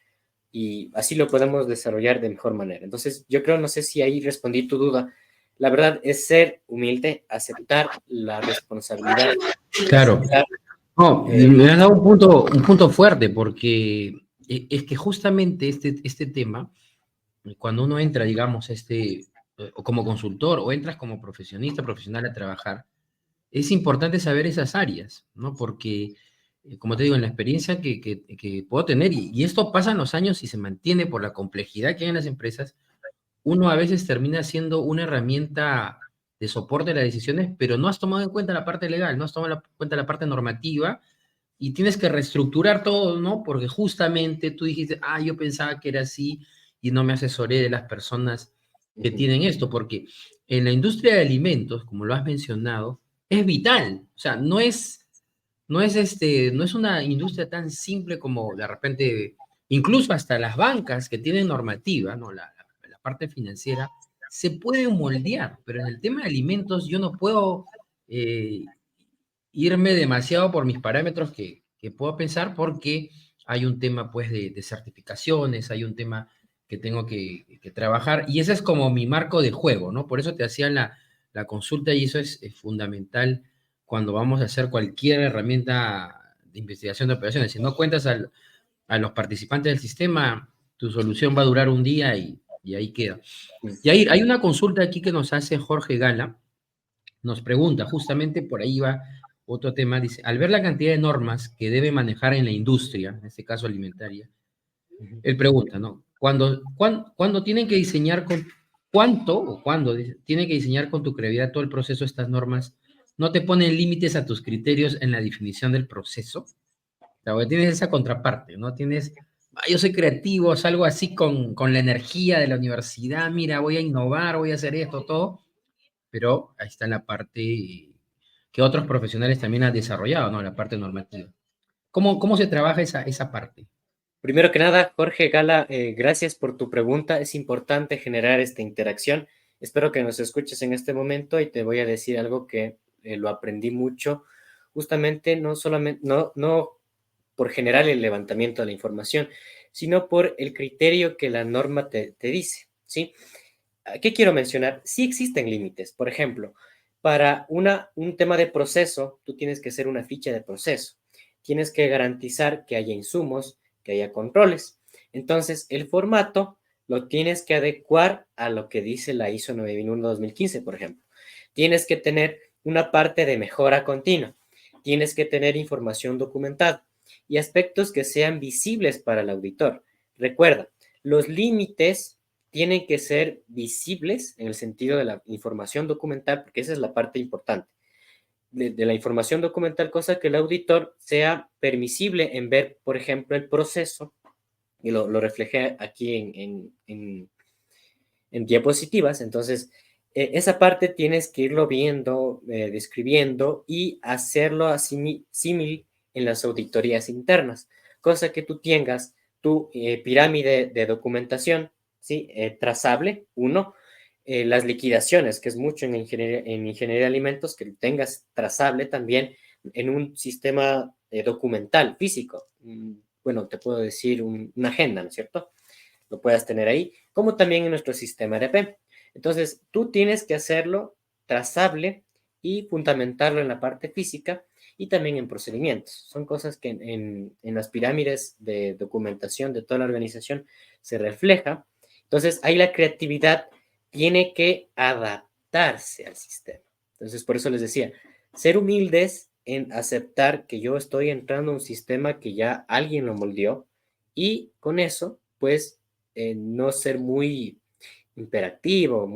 Y así lo podemos desarrollar de mejor manera. Entonces, yo creo, no sé si ahí respondí tu duda. La verdad es ser humilde, aceptar la responsabilidad y Claro. aceptar. No, eh, me has dado un punto fuerte porque es que justamente este tema, cuando uno entra, digamos, o como consultor o entras como profesionista, profesional a trabajar, es importante saber esas áreas, ¿no? Porque, como te digo, en la experiencia que puedo tener, y esto pasa en los años y se mantiene por la complejidad que hay en las empresas, uno a veces termina siendo una herramienta de soporte de las decisiones, pero no has tomado en cuenta la parte legal, no has tomado en cuenta la parte normativa y tienes que reestructurar todo, ¿no? Porque justamente tú dijiste, yo pensaba que era así y no me asesoré de las personas que Ujú. tienen esto, porque en la industria de alimentos, como lo has mencionado, es vital, o sea, no es una industria tan simple como de repente, incluso hasta las bancas que tienen normativa, ¿no? La parte financiera, se puede moldear, pero en el tema de alimentos yo no puedo eh, irme demasiado por mis parámetros que puedo pensar porque hay un tema pues de certificaciones, hay un tema que tengo que trabajar y ese es como mi marco de juego, ¿no? Por eso te hacían la consulta y eso es fundamental cuando vamos a hacer cualquier herramienta de investigación de operaciones. Si no cuentas a los participantes del sistema, tu solución va a durar un día y ahí queda. Y ahí hay una consulta aquí que nos hace Jorge Gala, nos pregunta, justamente por ahí va otro tema, dice, al ver la cantidad de normas que debe manejar en la industria, en este caso alimentaria, Ujú. él pregunta, ¿no? ¿Cuándo tienen que diseñar cuánto o cuándo tiene que diseñar con tu creatividad todo el proceso estas normas? ¿No te ponen límites a tus criterios en la definición del proceso? O sea, porque tienes esa contraparte, ¿no? Tienes, yo soy creativo, salgo así con la energía de la universidad, mira, voy a innovar, voy a hacer esto, todo, pero ahí está la parte que otros profesionales también han desarrollado, ¿no? La parte normativa. ¿Cómo se trabaja esa parte? Primero que nada, Jorge Gala, gracias por tu pregunta. Es importante generar esta interacción. Espero que nos escuches en este momento y te voy a decir algo que lo aprendí mucho, justamente no solamente, no por generar el levantamiento de la información, sino por el criterio que la norma te dice, ¿sí? ¿Qué quiero mencionar? Sí existen límites. Por ejemplo, para un tema de proceso, tú tienes que hacer una ficha de proceso. Tienes que garantizar que haya insumos, que haya controles. Entonces, el formato lo tienes que adecuar a lo que dice la ISO 9001-2015, por ejemplo. Tienes que tener una parte de mejora continua. Tienes que tener información documentada y aspectos que sean visibles para el auditor. recuerda, los límites tienen que ser visibles en el sentido de la información documental, porque esa es la parte importante de la información documental, cosa que el auditor sea permisible en ver, por ejemplo, el proceso, y lo reflejé aquí en diapositivas. Entonces, esa parte tienes que irlo viendo, describiendo y hacerlo así símil en las auditorías internas, cosa que tú tengas tu pirámide de documentación, ¿sí? Trazable, uno, las liquidaciones, que es mucho en ingeniería de alimentos, que tengas trazable también en un sistema documental, físico. Bueno, te puedo decir una agenda, ¿no es cierto? Lo puedas tener ahí, como también en nuestro sistema ERP. Entonces, tú tienes que hacerlo trazable y fundamentarlo en la parte física y también en procedimientos. Son cosas que en las pirámides de documentación de toda la organización se refleja. Entonces, ahí la creatividad tiene que adaptarse al sistema. Entonces, por eso les decía, ser humildes en aceptar que yo estoy entrando a un sistema que ya alguien lo moldeó y con eso, pues, no ser muy imperactivo,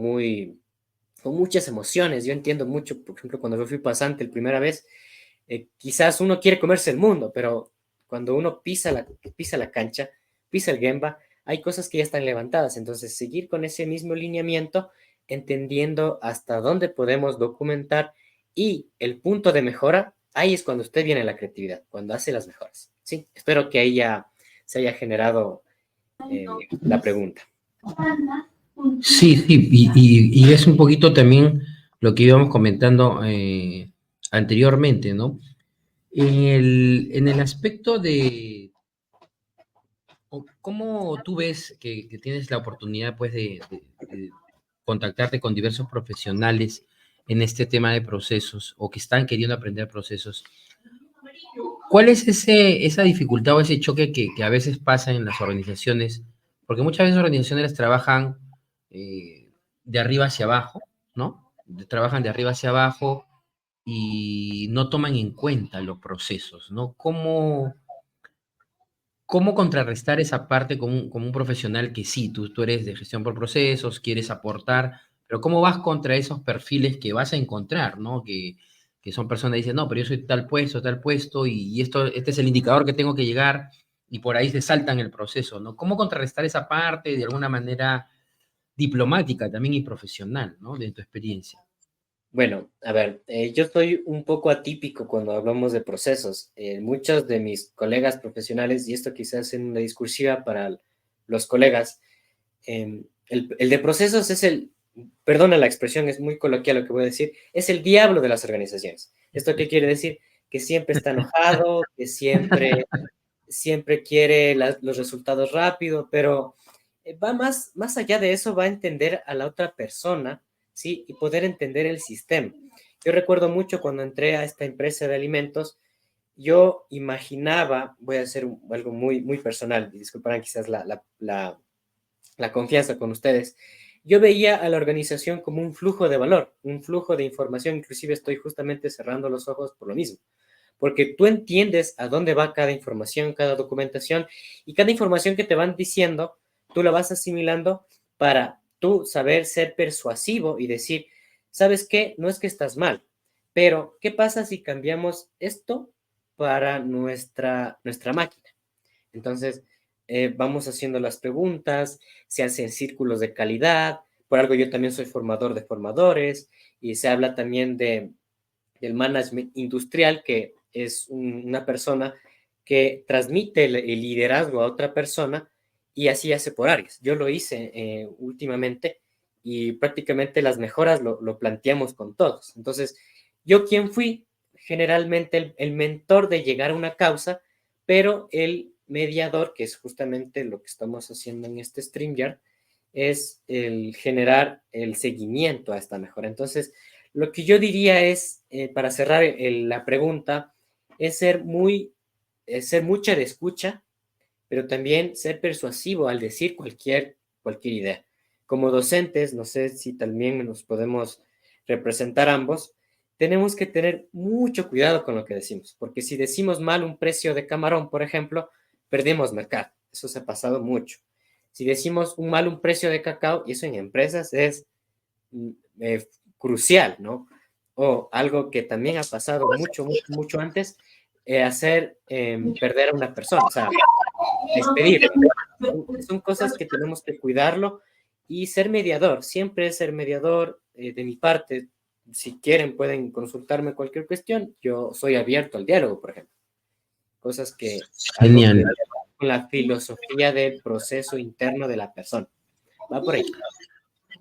con muchas emociones. Yo entiendo mucho, por ejemplo, cuando yo fui pasante la primera vez, quizás uno quiere comerse el mundo, pero cuando uno pisa la cancha, pisa el Gemba, hay cosas que ya están levantadas. Entonces, seguir con ese mismo lineamiento, entendiendo hasta dónde podemos documentar y el punto de mejora, ahí es cuando usted viene la creatividad, cuando hace las mejoras. Sí, espero que ahí ya se haya generado la pregunta. Sí, sí, y es un poquito también lo que íbamos comentando anteriormente, ¿no? En el aspecto de cómo tú ves que tienes la oportunidad, pues, de contactarte con diversos profesionales en este tema de procesos o que están queriendo aprender procesos. ¿Cuál es esa dificultad o ese choque que a veces pasa en las organizaciones? Porque muchas veces las organizaciones trabajan de arriba hacia abajo, ¿no? Trabajan de arriba hacia abajo y no toman en cuenta los procesos, ¿no? ¿Cómo contrarrestar esa parte como un profesional que sí, tú eres de gestión por procesos, quieres aportar, pero cómo vas contra esos perfiles que vas a encontrar, ¿no? Que son personas que dicen, no, pero yo soy tal puesto, y este es el indicador que tengo que llegar, y por ahí se saltan el proceso, ¿no? ¿Cómo contrarrestar esa parte de alguna manera diplomática también y profesional, ¿no? De tu experiencia. Bueno, a ver, yo soy un poco atípico cuando hablamos de procesos. Muchos de mis colegas profesionales, y esto quizás en una discursiva para los colegas, el de procesos es perdona la expresión, es muy coloquial lo que voy a decir, es el diablo de las organizaciones. ¿Esto qué quiere decir? Que siempre está enojado, que siempre quiere los resultados rápido, pero va más allá de eso, va a entender a la otra persona, ¿sí? Y poder entender el sistema. Yo recuerdo mucho cuando entré a esta empresa de alimentos, yo imaginaba, voy a hacer algo muy personal, y disculparán quizás la confianza con ustedes, yo veía a la organización como un flujo de valor, un flujo de información, inclusive estoy justamente cerrando los ojos por lo mismo, porque tú entiendes a dónde va cada información, cada documentación, y cada información que te van diciendo, tú la vas asimilando para tú saber ser persuasivo y decir, ¿sabes qué? No es que estás mal, pero ¿qué pasa si cambiamos esto para nuestra máquina? Entonces, vamos haciendo las preguntas, se hacen círculos de calidad, por algo yo también soy formador de formadores, y se habla también del management industrial, que es una persona que transmite el liderazgo a otra persona y así hace por áreas. Yo lo hice últimamente y prácticamente las mejoras lo planteamos con todos. Entonces, yo quien fui generalmente el mentor de llegar a una causa, pero el mediador, que es justamente lo que estamos haciendo en este StreamYard, es el generar el seguimiento a esta mejora. Entonces, lo que yo diría es, para cerrar la pregunta, es ser mucha de escucha, pero también ser persuasivo al decir cualquier idea. Como docentes, no sé si también nos podemos representar ambos, tenemos que tener mucho cuidado con lo que decimos, porque si decimos mal un precio de camarón, por ejemplo, perdemos mercado. Eso se ha pasado mucho. Si decimos un precio de cacao, y eso en empresas es eh, crucial, ¿no? O algo que también ha pasado mucho antes, hacer perder a una persona, o sea, despedir. Son cosas que tenemos que cuidarlo y ser mediador, siempre ser mediador de mi parte. Si quieren, pueden consultarme cualquier cuestión. Yo soy abierto al diálogo, por ejemplo. Cosas que, algo que Genial. con la filosofía del proceso interno de la persona. Va por ahí.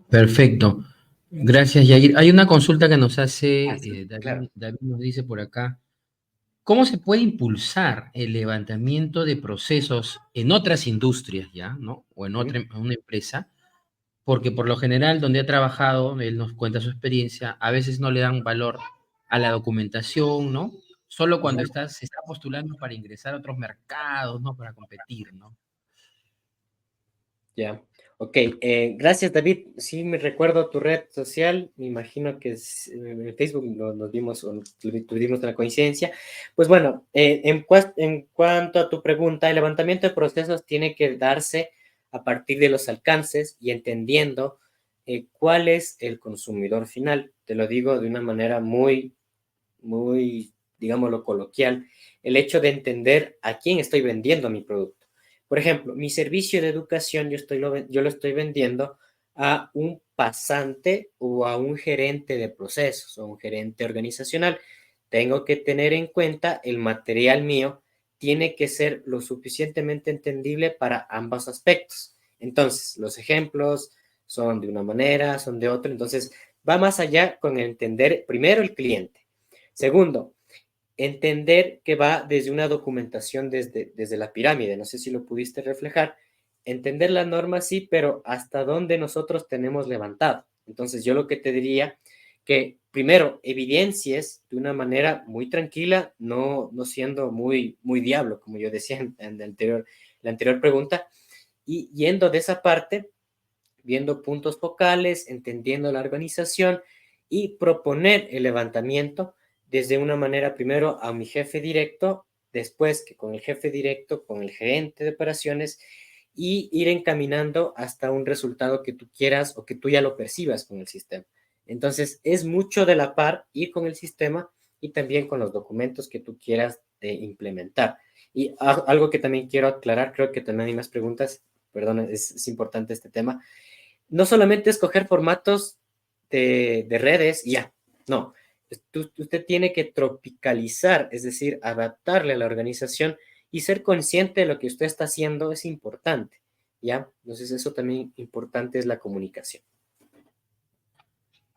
Perfecto. Gracias, Yair. Hay una consulta que nos hace Así, claro. David nos dice por acá, ¿cómo se puede impulsar el levantamiento de procesos en otras industrias ya, ¿no? O en Ujú. otra, en una empresa? Porque por lo general, donde ha trabajado, él nos cuenta su experiencia, a veces no le dan valor a la documentación, ¿no? Solo cuando Ujú. se está postulando para ingresar a otros mercados, ¿no? Para competir, ¿no? Ya. Ok, gracias David. Sí, me recuerdo tu red social, me imagino que en Facebook nos vimos o tuvimos una coincidencia. Pues bueno, en cuanto a tu pregunta, el levantamiento de procesos tiene que darse a partir de los alcances y entendiendo cuál es el consumidor final. Te lo digo de una manera muy, digámoslo, coloquial, el hecho de entender a quién estoy vendiendo mi producto. Por ejemplo, mi servicio de educación yo lo estoy vendiendo a un pasante o a un gerente de procesos o un gerente organizacional. Tengo que tener en cuenta el material mío tiene que ser lo suficientemente entendible para ambos aspectos. Entonces, los ejemplos son de una manera, son de otra. Entonces, va más allá con entender primero el cliente. Segundo, entender que va desde una documentación desde la pirámide, no sé si lo pudiste reflejar, entender la norma sí, pero hasta dónde nosotros tenemos levantado. Entonces yo lo que te diría que primero evidencies de una manera muy tranquila, no siendo muy diablo, como yo decía en la anterior pregunta, y yendo de esa parte, viendo puntos focales, entendiendo la organización y proponer el levantamiento desde una manera primero a mi jefe directo, después que con el jefe directo, con el gerente de operaciones y ir encaminando hasta un resultado que tú quieras o que tú ya lo percibas con el sistema. Entonces, es mucho de la par ir con el sistema y también con los documentos que tú quieras implementar. Y algo que también quiero aclarar, creo que también hay más preguntas, perdón, es importante este tema, no solamente escoger formatos de redes y ya, no. Usted tiene que tropicalizar, es decir, adaptarle a la organización y ser consciente de lo que usted está haciendo es importante, ¿ya? Entonces eso también importante es la comunicación.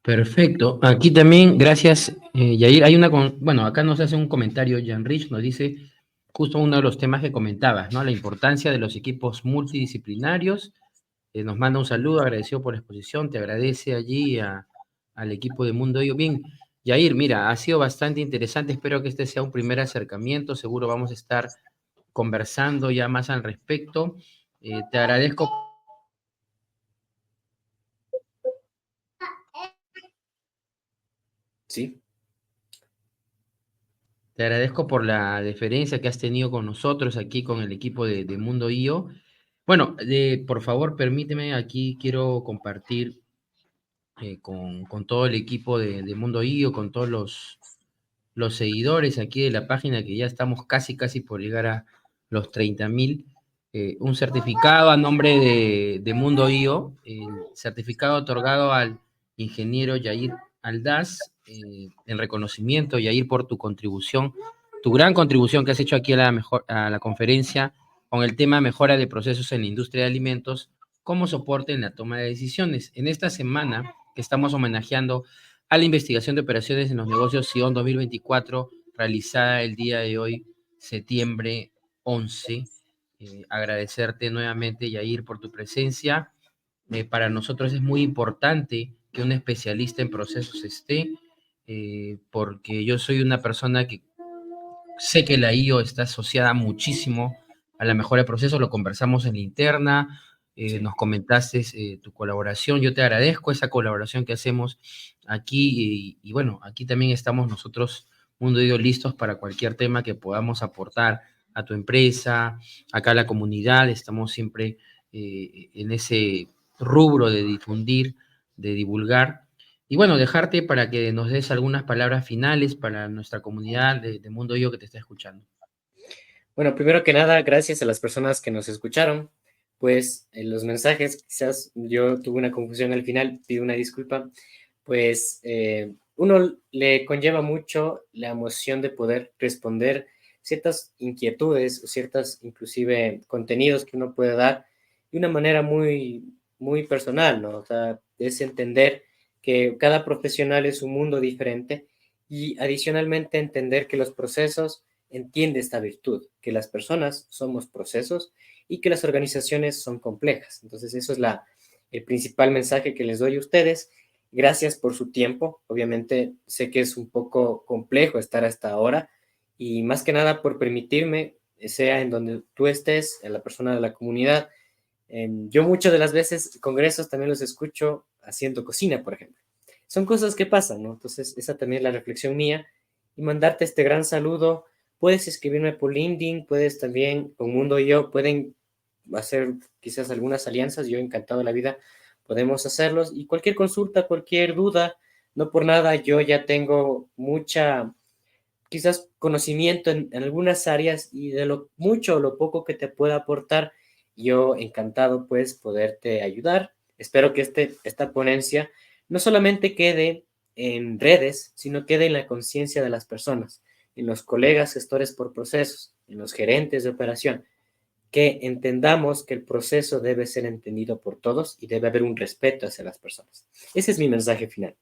Perfecto. Aquí también, gracias, Yair. Bueno, acá nos hace un comentario, Jan Rich, nos dice justo uno de los temas que comentabas, ¿no? La importancia de los equipos multidisciplinarios. Nos manda un saludo, agradecido por la exposición, te agradece allí al equipo de Mundo IO. Bien, Yair, mira, ha sido bastante interesante, espero que este sea un primer acercamiento, seguro vamos a estar conversando ya más al respecto. Te agradezco. Sí. Te agradezco por la deferencia que has tenido con nosotros aquí, con el equipo de Mundo IO. Bueno, por favor, permíteme, aquí quiero compartir con todo el equipo de Mundo IO, con todos los seguidores aquí de la página, que ya estamos casi por llegar a los 30.000, un certificado a nombre de Mundo IO, el certificado otorgado al ingeniero Yair Aldaz, en reconocimiento, Yair, por tu contribución, tu gran contribución que has hecho aquí a la conferencia con el tema mejora de procesos en la industria de alimentos como soporte en la toma de decisiones. En esta semana que estamos homenajeando a la investigación de operaciones en los negocios SION 2024, realizada el día de hoy, septiembre 11. Agradecerte nuevamente, Yair, por tu presencia. Para nosotros es muy importante que un especialista en procesos esté, porque yo soy una persona que sé que la IO está asociada muchísimo a la mejora de procesos, lo conversamos en la interna, Sí. nos comentaste tu colaboración, yo te agradezco esa colaboración que hacemos aquí bueno, aquí también estamos nosotros, Mundo IO, listos para cualquier tema que podamos aportar a tu empresa, acá a la comunidad, estamos siempre en ese rubro de difundir, de divulgar. Y bueno, dejarte para que nos des algunas palabras finales para nuestra comunidad de Mundo Yo que te está escuchando. Bueno, primero que nada, gracias a las personas que nos escucharon. Pues en los mensajes, quizás yo tuve una confusión al final, pido una disculpa. Pues uno le conlleva mucho la emoción de poder responder ciertas inquietudes o ciertas, inclusive, contenidos que uno puede dar de una manera muy personal, ¿no? O sea, es entender que cada profesional es un mundo diferente y adicionalmente entender que los procesos entiende esta virtud, que las personas somos procesos y que las organizaciones son complejas. Entonces, eso es el principal mensaje que les doy a ustedes. Gracias por su tiempo. Obviamente, sé que es un poco complejo estar hasta ahora y más que nada por permitirme, sea en donde tú estés, en la persona de la comunidad. Yo muchas de las veces congresos también los escucho haciendo cocina, por ejemplo. Son cosas que pasan, ¿no? Entonces, esa también es la reflexión mía y mandarte este gran saludo. Puedes escribirme por LinkedIn, puedes también, con Mundo y yo, pueden hacer quizás algunas alianzas, yo encantado de la vida, podemos hacerlos. Y cualquier consulta, cualquier duda, no por nada, yo ya tengo mucha, quizás conocimiento en algunas áreas y de lo mucho o lo poco que te pueda aportar, yo encantado pues poderte ayudar. Espero que esta ponencia no solamente quede en redes, sino quede en la conciencia de las personas, en los colegas gestores por procesos, en los gerentes de operación, que entendamos que el proceso debe ser entendido por todos y debe haber un respeto hacia las personas. Ese es mi mensaje final.